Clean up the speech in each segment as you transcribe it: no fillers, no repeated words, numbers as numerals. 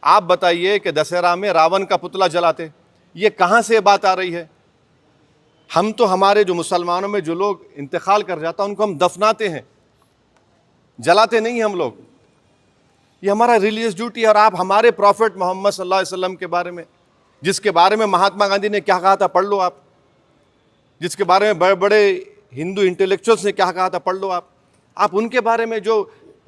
आप बताइए कि दशहरा में रावण का पुतला जलाते, ये कहाँ से बात आ रही है? हम तो हमारे जो मुसलमानों में जो लोग इंतकाल कर जाता उनको हम दफनाते हैं, जलाते नहीं हम लोग। ये हमारा रिलीजियस ड्यूटी है। और आप हमारे प्रॉफिट मोहम्मद सल्लल्लाहु अलैहि वसल्लम के बारे में, जिसके बारे में महात्मा गांधी ने क्या कहा था पढ़ लो आप, जिसके बारे में बड़े बड़े हिंदू इंटेलेक्चुअल्स ने क्या कहा था पढ़ लो आप उनके बारे में जो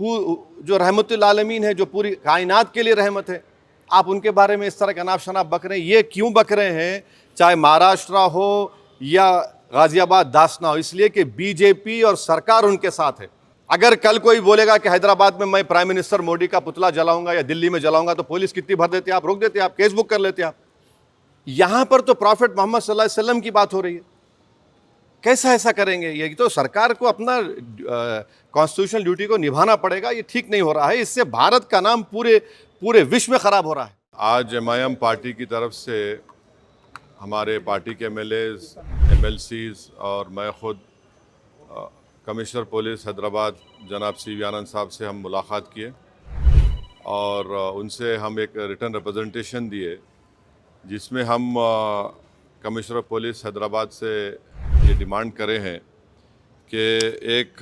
रहमतुल आलमीन है, जो पूरी कायनात के लिए रहमत है, आप उनके बारे में इस तरह का अनाप शनाप बक रहे हैं। ये क्यों बक रहे हैं? चाहे महाराष्ट्र हो या गाजियाबाद दासना हो, इसलिए कि बीजेपी और सरकार उनके साथ है। अगर कल कोई बोलेगा कि हैदराबाद में मैं प्राइम मिनिस्टर मोदी का पुतला जलाऊंगा या दिल्ली में जलाऊंगा, तो पुलिस कितनी भर देती, आप रोक देते, आप केस बुक कर लेते आप। यहां पर तो प्रॉफिट मोहम्मद सल्लल्लाहु अलैहि वसल्लम की बात हो रही है, कैसा ऐसा करेंगे? ये तो सरकार को अपना कॉन्स्टिट्यूशनल ड्यूटी को निभाना पड़ेगा। ये ठीक नहीं हो रहा है, इससे भारत का नाम पूरे पूरे विश्व में खराब हो रहा है। आज एमआईएम पार्टी की तरफ से हमारे पार्टी के एमएलएज, एमएलसीज और मैं खुद कमिश्नर पुलिस हैदराबाद जनाब सी वी आनंद साहब से हम मुलाकात किए और उनसे हम एक रिटर्न रिप्रेजेंटेशन दिए, जिसमें हम कमिश्नर पुलिस हैदराबाद से ये डिमांड करे हैं कि एक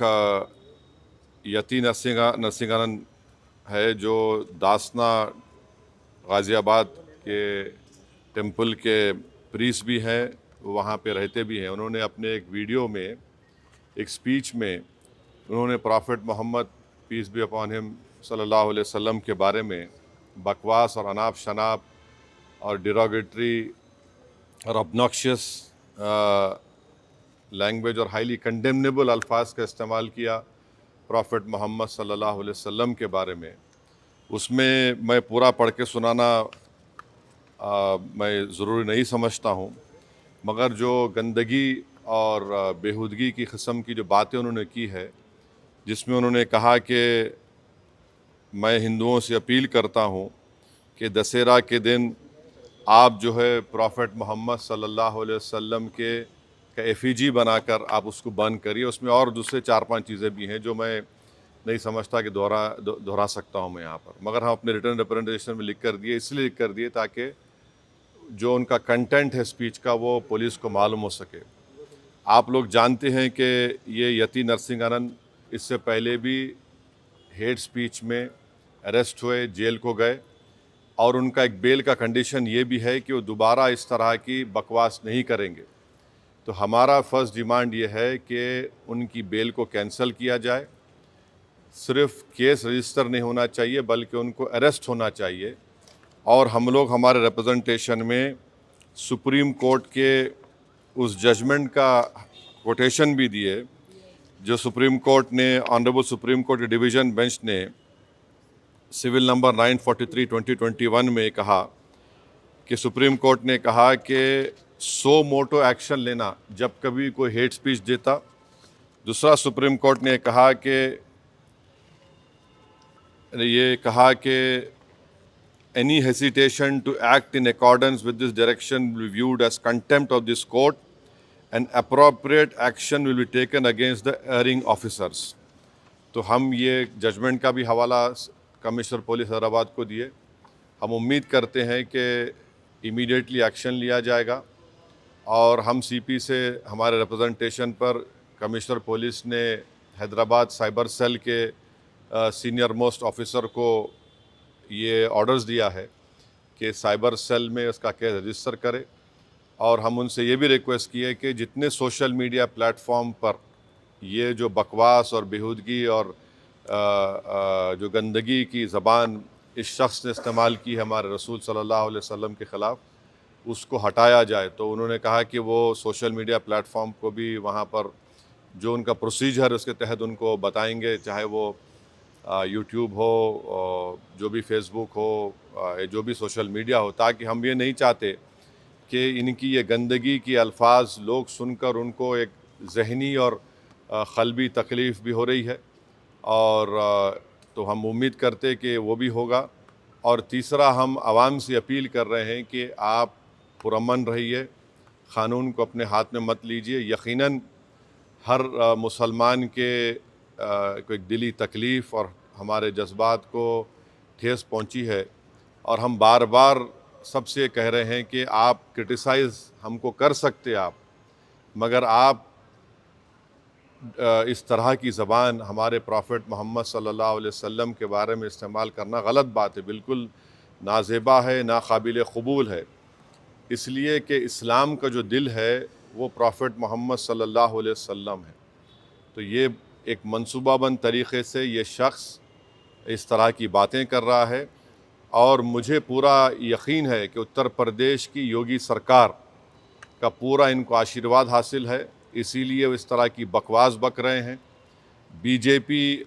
यति नरसिंहानंद है जो दासना गाज़ियाबाद के टेम्पल के प्रीस्ट भी हैं, वहाँ पे रहते भी हैं। उन्होंने अपने एक वीडियो में, एक स्पीच में, उन्होंने prophet Muhammad peace be upon him सल्लल्लाहु अलैहि वसल्लम के बारे में बकवास और अनाप शनाप और डिरोगेटरी और ऑब्नॉक्शियस लैंग्वेज और हाईली कंडेमनेबल अल्फाज का इस्तेमाल किया प्रॉफिट मोहम्मद सल्लल्लाहु अलैहि वसल्लम के बारे में। उसमें मैं पूरा पढ़ के सुनाना मैं ज़रूरी नहीं समझता हूँ, मगर जो गंदगी और बेहूदगी की किस्म की जो बातें उन्होंने की है, जिसमें उन्होंने कहा कि मैं हिंदुओं से अपील करता हूँ कि दशहरा के दिन आप जो है प्रॉफिट मोहम्मद सल्लल्लाहु अलैहि वसल्लम के का एफिजी बनाकर आप उसको बंद करिए। उसमें और दूसरे 4-5 चीज़ें भी हैं जो मैं नहीं समझता कि दोहरा सकता हूँ मैं यहाँ पर, मगर हम अपने रिटर्न रिप्रेजेंटेशन में लिख कर दिए, इसलिए लिख कर दिए ताकि जो उनका कंटेंट है स्पीच का वो पुलिस को मालूम हो सके। आप लोग जानते हैं कि ये यति नरसिंहानंद इससे पहले भी हेट स्पीच में अरेस्ट हुए, जेल को गए, और उनका एक बेल का कंडीशन ये भी है कि वो दोबारा इस तरह की बकवास नहीं करेंगे। तो हमारा फर्स्ट डिमांड ये है कि उनकी बेल को कैंसिल किया जाए। सिर्फ केस रजिस्टर नहीं होना चाहिए बल्कि उनको अरेस्ट होना चाहिए। और हम लोग हमारे रिप्रेजेंटेशन में सुप्रीम कोर्ट के उस जजमेंट का कोटेशन भी दिए जो सुप्रीम कोर्ट ने, honourable supreme court division bench ने सिविल नंबर 943/2021 में कहा कि सुप्रीम कोर्ट ने कहा कि सो मोटो एक्शन लेना जब कभी कोई हेट स्पीच देता। दूसरा, सुप्रीम कोर्ट ने कहा कि any hesitation to act in accordance with this direction will be viewed as contempt of this court and appropriate action will be taken against the erring officers। तो हम ये judgement का भी हवाला कमिश्नर पुलिस हैदराबाद को दिए। हम उम्मीद करते हैं कि इमीडिएटली एक्शन लिया जाएगा। और हम सीपी से हमारे रिप्रेजेंटेशन पर कमिश्नर पुलिस ने हैदराबाद साइबर सेल के सीनियर मोस्ट ऑफिसर को ये ऑर्डर्स दिया है कि साइबर सेल में उसका केस रजिस्टर करे। और हम उनसे ये भी रिक्वेस्ट की है कि जितने सोशल मीडिया प्लेटफॉर्म पर ये जो बकवास और बेहूदगी और जो गंदगी की ज़बान इस शख्स ने इस्तेमाल की है हमारे रसूल सल्लल्लाहु अलैहि वसल्लम के ख़िलाफ़, उसको हटाया जाए। तो उन्होंने कहा कि वो सोशल मीडिया प्लेटफॉर्म को भी वहाँ पर जो उनका प्रोसीजर उसके तहत उनको बताएंगे, चाहे वो यूट्यूब हो, जो भी फेसबुक हो, जो भी सोशल मीडिया हो, ताकि हम ये नहीं चाहते कि इनकी ये गंदगी की अल्फाज लोग सुनकर उनको एक ज़हनी और क़ल्बी तकलीफ़ भी हो रही है। और तो हम उम्मीद करते कि वो भी होगा। और तीसरा, हम आवाम से अपील कर रहे हैं कि आप पुरअमन रहिए, क़ानून को अपने हाथ में मत लीजिए। यकीनन हर मुसलमान के को एक दिली तकलीफ़ और हमारे जज्बात को ठेस पहुंची है और हम बार बार सबसे कह रहे हैं कि आप क्रिटिसाइज़ हमको कर सकते आप, मगर आप इस तरह की ज़बान हमारे प्रॉफिट मोहम्मद सल्लल्लाहु अलैहि वसल्लम के बारे में इस्तेमाल करना गलत बात है, बिल्कुल नाज़ेबा है, नाकाबिल क़बूल है। इसलिए कि इस्लाम का जो दिल है वो प्रॉफिट मोहम्मद सल्लल्लाहु अलैहि वसल्लम है। तो ये एक मंसूबाबंद तरीक़े से ये शख्स इस तरह की बातें कर रहा है और मुझे पूरा यकीन है कि उत्तर प्रदेश की योगी सरकार का पूरा इनको आशीर्वाद हासिल है, इसीलिए वो इस तरह की बकवास बक रहे हैं। बीजेपी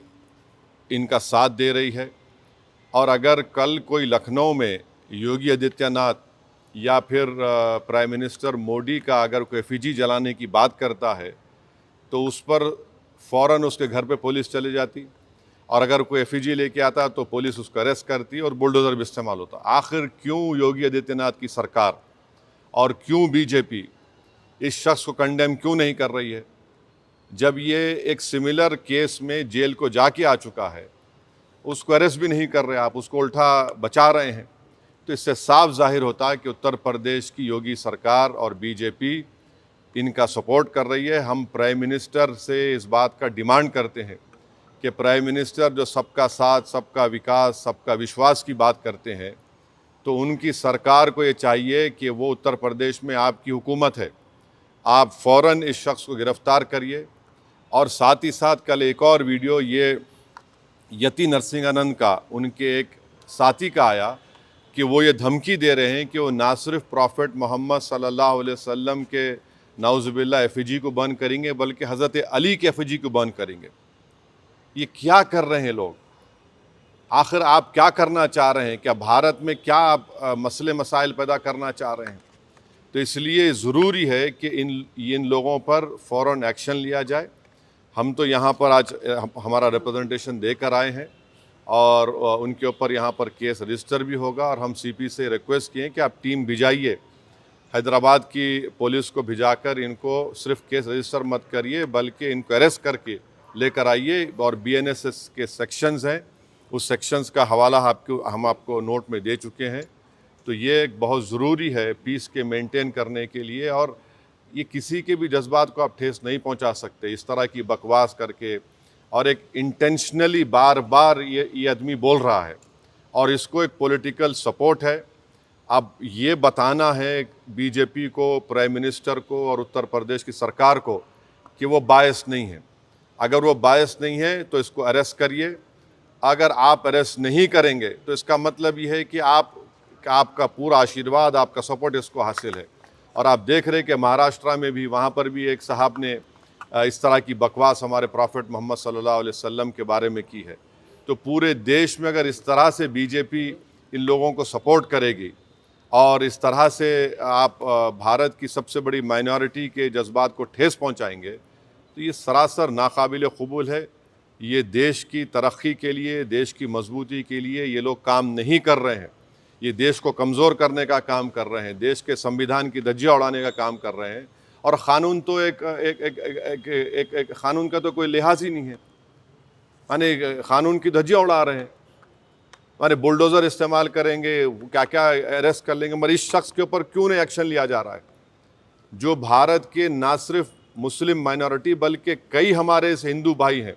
इनका साथ दे रही है और अगर कल कोई लखनऊ में योगी आदित्यनाथ या फिर प्राइम मिनिस्टर मोदी का अगर कोई एफिजी जलाने की बात करता है तो उस पर फ़ौरन उसके घर पे पुलिस चली जाती और अगर कोई एफिजी लेके आता तो पुलिस उसको अरेस्ट करती और बुलडोज़र भी इस्तेमाल होता। आखिर क्यों योगी आदित्यनाथ की सरकार और क्यों बीजेपी इस शख्स को कंडेम क्यों नहीं कर रही है? जब ये एक सिमिलर केस में जेल को जाके आ चुका है, उसको अरेस्ट भी नहीं कर रहे आप, उसको उल्टा बचा रहे हैं। तो इससे साफ जाहिर होता है कि उत्तर प्रदेश की योगी सरकार और बीजेपी इनका सपोर्ट कर रही है। हम प्राइम मिनिस्टर से इस बात का डिमांड करते हैं कि प्राइम मिनिस्टर जो सबका साथ, सबका विकास, सबका विश्वास की बात करते हैं, तो उनकी सरकार को ये चाहिए कि वो उत्तर प्रदेश में आपकी हुकूमत है, आप फ़ौरन इस शख्स को गिरफ़्तार करिए। और साथ ही साथ कल एक और वीडियो ये यति नरसिंहानंद का, उनके एक साथी का आया कि वो ये धमकी दे रहे हैं कि वो ना सिर्फ प्रॉफिट मोहम्मद सल्लल्लाहु अलैहि वसल्लम के नाउज़ुबिल्लाह एफिजी को बंद करेंगे बल्कि हज़रत अली के एफिजी को बंद करेंगे। ये क्या कर रहे हैं लोग? आखिर आप क्या करना चाह रहे हैं? क्या भारत में क्या आप मसले मसाइल पैदा करना चाह रहे हैं? तो इसलिए ज़रूरी है कि इन लोगों पर फ़ौरन एक्शन लिया जाए। हम तो यहाँ पर आज हमारा रिप्रेजेंटेशन देकर आए हैं और उनके ऊपर यहाँ पर केस रजिस्टर भी होगा और हम सीपी से रिक्वेस्ट किए कि आप टीम भिजाइए, हैदराबाद की पुलिस को भिजाकर इनको सिर्फ केस रजिस्टर मत करिए बल्कि इनको अरेस्ट करके लेकर आइए। और बीएनएसएस के सेक्शंस हैं, उस सेक्शंस का हवाला हम आपको नोट में दे चुके हैं। तो ये एक बहुत ज़रूरी है पीस के मेंटेन करने के लिए और ये किसी के भी जज्बात को आप ठेस नहीं पहुंचा सकते इस तरह की बकवास करके। और एक इंटेंशनली बार बार ये आदमी बोल रहा है और इसको एक पॉलिटिकल सपोर्ट है। अब ये बताना है बीजेपी को, प्राइम मिनिस्टर को और उत्तर प्रदेश की सरकार को कि वो बायस नहीं है। अगर वो बायस नहीं है तो इसको अरेस्ट करिए। अगर आप अरेस्ट नहीं करेंगे तो इसका मतलब ये है कि आपका पूरा आशीर्वाद, आपका सपोर्ट इसको हासिल है। और आप देख रहे हैं कि महाराष्ट्र में भी, वहाँ पर भी एक साहब ने इस तरह की बकवास हमारे प्रॉफिट मोहम्मद सल्लल्लाहु अलैहि वसल्लम के बारे में की है। तो पूरे देश में अगर इस तरह से बीजेपी इन लोगों को सपोर्ट करेगी और इस तरह से आप भारत की सबसे बड़ी माइनॉरिटी के जज्बात को ठेस पहुँचाएँगे तो ये सरासर नाकाबिल क़बूल है। ये देश की तरक्की के लिए, देश की मजबूती के लिए ये लोग काम नहीं कर रहे हैं। ये देश को कमज़ोर करने का काम कर रहे हैं, देश के संविधान की धज्जियाँ उड़ाने का काम कर रहे हैं। और क़ानून तो एक क़ानून का तो कोई लिहाज ही नहीं है, माने क़ानून की धज्जियाँ उड़ा रहे हैं। माने बुलडोज़र इस्तेमाल करेंगे, क्या क्या अरेस्ट कर लेंगे, मगर इस शख्स के ऊपर क्यों नहीं एक्शन लिया जा रहा है जो भारत के ना सिर्फ मुस्लिम माइनॉरिटी बल्कि कई हमारे हिंदू भाई हैं,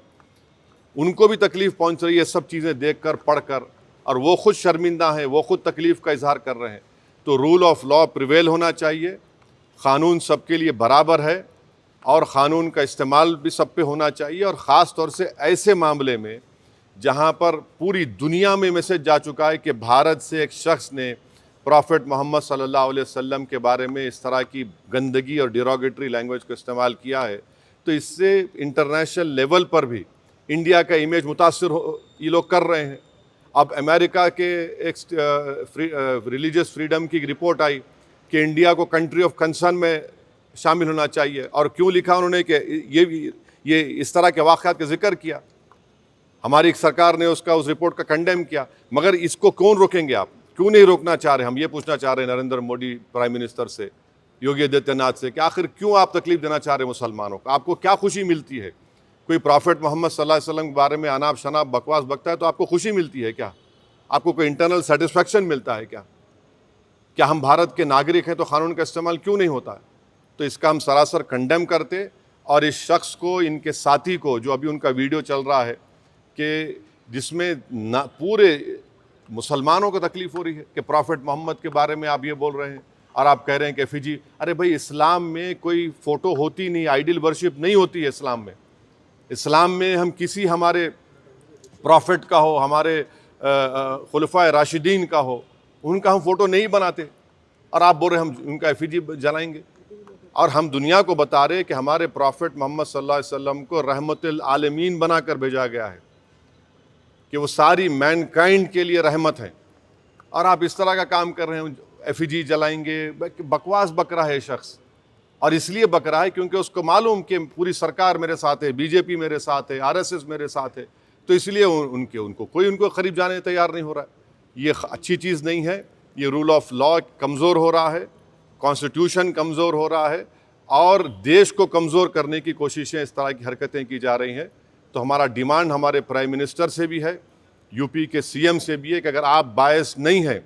उनको भी तकलीफ़ पहुंच रही है सब चीज़ें देखकर, पढ़कर, और वो खुद शर्मिंदा हैं, वो खुद तकलीफ़ का इजहार कर रहे हैं। तो रूल ऑफ लॉ प्रिवेल होना चाहिए, क़ानून सबके लिए बराबर है और क़ानून का इस्तेमाल भी सब पे होना चाहिए। और ख़ास तौर से ऐसे मामले में जहाँ पर पूरी दुनिया में मैसेज जा चुका है कि भारत से एक शख्स ने प्रॉफिट मोहम्मद सल्लल्लाहु अलैहि वसल्लम के बारे में इस तरह की गंदगी और डिरोगेटरी लैंग्वेज को इस्तेमाल किया है, तो इससे इंटरनेशनल लेवल पर भी इंडिया का इमेज मुतासर ये लोग कर रहे हैं। अब अमेरिका के एक रिलीजियस फ्रीडम की रिपोर्ट आई कि इंडिया को कंट्री ऑफ कंसर्न में शामिल होना चाहिए, और क्यों लिखा उन्होंने कि ये इस तरह के वाक़यात का जिक्र किया। हमारी सरकार ने उस रिपोर्ट का कंडेम किया, मगर इसको कौन रोकेंगे आप? क्यों नहीं रोकना चाह रहे? हम ये पूछना चाह रहे हैं नरेंद्र मोदी प्राइम मिनिस्टर से, योगी आदित्यनाथ से, कि आखिर क्यों आप तकलीफ देना चाह रहे हैं मुसलमानों को? आपको क्या खुशी मिलती है? कोई प्रॉफिट मोहम्मद सल्लल्लाहु अलैहि वसल्लम के बारे में अनाप शनाप बकवास बकता है तो आपको खुशी मिलती है क्या? आपको कोई इंटरनल सेटिस्फेक्शन मिलता है क्या? क्या हम भारत के नागरिक हैं तो कानून का इस्तेमाल क्यों नहीं होता है? तो इसका हम सरासर कंडेम करते और इस शख्स को, इनके साथी को, जो अभी उनका वीडियो चल रहा है कि जिसमें ना पूरे मुसलमानों को तकलीफ हो रही है कि प्रॉफिट मोहम्मद के बारे में आप ये बोल रहे हैं और आप कह रहे हैं कि एफिजी, अरे भाई इस्लाम में कोई फ़ोटो होती नहीं, आइडल वर्शिप नहीं होती है इस्लाम में। इस्लाम में हम किसी हमारे प्रॉफिट का हो, हमारे खुलफाए राशिदीन का हो, उनका हम फ़ोटो नहीं बनाते और आप बोल रहे हम उनका एफिजी जलाएंगे। और हम दुनिया को बता रहे कि हमारे प्रॉफिट मोहम्मद सल्लल्लाहु अलैहि वसल्लम को रहमतुल आलमीन बनाकर भेजा गया है, कि वो सारी मैनकाइंड के लिए रहमत है, और आप इस तरह का काम कर रहे हैं, एफिजी जलाएंगे। बकवास बक रहा है शख्स, और इसलिए बक रहा है क्योंकि उसको मालूम कि पूरी सरकार मेरे साथ है, बीजेपी मेरे साथ है, आरएसएस मेरे साथ है, तो इसलिए उनको कोई करीब जाने तैयार नहीं हो रहा है। ये अच्छी चीज़ नहीं है। ये रूल ऑफ लॉ कमज़ोर हो रहा है, कॉन्स्टिट्यूशन कमज़ोर हो रहा है, और देश को कमज़ोर करने की कोशिशें, इस तरह की हरकतें की जा रही हैं। तो हमारा डिमांड हमारे प्राइम मिनिस्टर से भी है, यूपी के सीएम से भी है, कि अगर आप बायस नहीं हैं,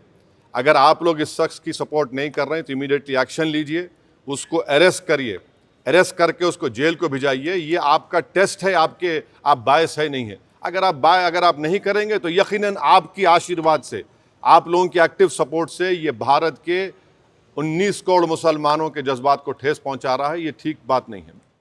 अगर आप लोग इस शख्स की सपोर्ट नहीं कर रहे हैं तो इमीडिएटली एक्शन लीजिए, उसको अरेस्ट करिए, अरेस्ट करके उसको जेल को भिजाइए। ये आपका टेस्ट है, आप बायस है नहीं है। अगर आप नहीं करेंगे तो यकीनन आपकी आशीर्वाद से, आप लोगों की एक्टिव सपोर्ट से ये भारत के 19 करोड़ मुसलमानों के जज्बात को ठेस पहुंचा रहा है। ये ठीक बात नहीं है।